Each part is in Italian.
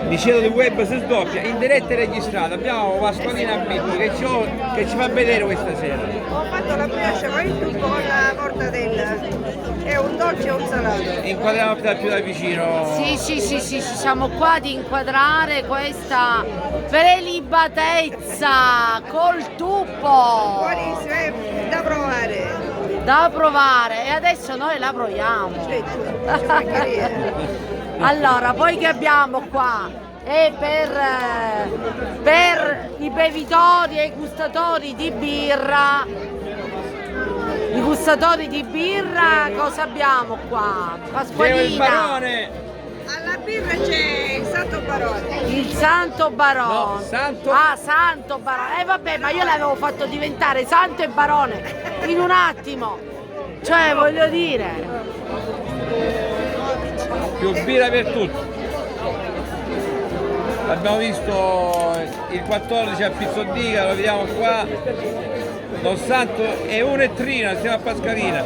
Dicevo di web si sdoppia, in diretta registrata, abbiamo Pasqualina Bitto che ci fa vedere questa sera. Ho fatto la brioche con il tubo con la mortadella. È un dolce e un salato. Inquadriamo più da vicino. Sì, siamo qua ad inquadrare questa prelibatezza col tubo Buonissimo, è da provare. da provare e adesso noi la proviamo. Allora, poi che abbiamo qua? E per i bevitori e i gustatori di birra, cosa abbiamo qua? C'è il Pasqualina. barone! Alla birra c'è il Santo Barone. Il Santo Barone. No, Santo- Ah, Santo Barone. Vabbè, ma io l'avevo fatto diventare Santo e Barone in un attimo. Cioè, voglio dire. Più birra per tutti. L'abbiamo visto il 14 a Pizzodica, lo vediamo qua. Don Santo e un Trina, siamo a Pasqualina.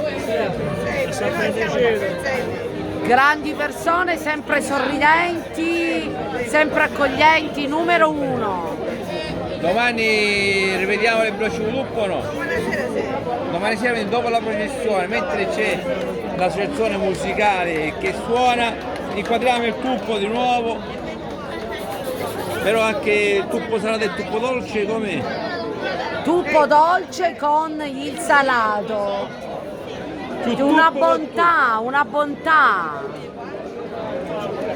Grandi persone, sempre sorridenti, sempre accoglienti, numero uno. Domani rivediamo le brioche di lupo o no? Buonasera, sì. Domani sera dopo la processione, mentre c'è l'associazione musicale che suona, inquadriamo il tuppo di nuovo, però anche il tuppo salato e il tuppo dolce com'è? Tuppo dolce con il salato. Più Una tuppo che bontà, una bontà.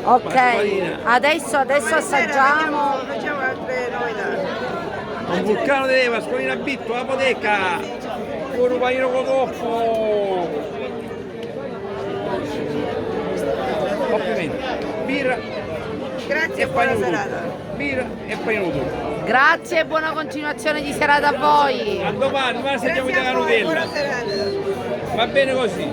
Ok, Pasqualina. adesso assaggiamo. Facciamo altre novità. un vulcano di Pasqualina Bitto, la poteca, un panino con troppo. Complimenti. Birra Grazie e e buona panino serata. duro. Birra e panino duro. Grazie e buona continuazione di serata a voi. A domani, sentiamo Grazie di a voi, Nutella. buona serata. Va bene così.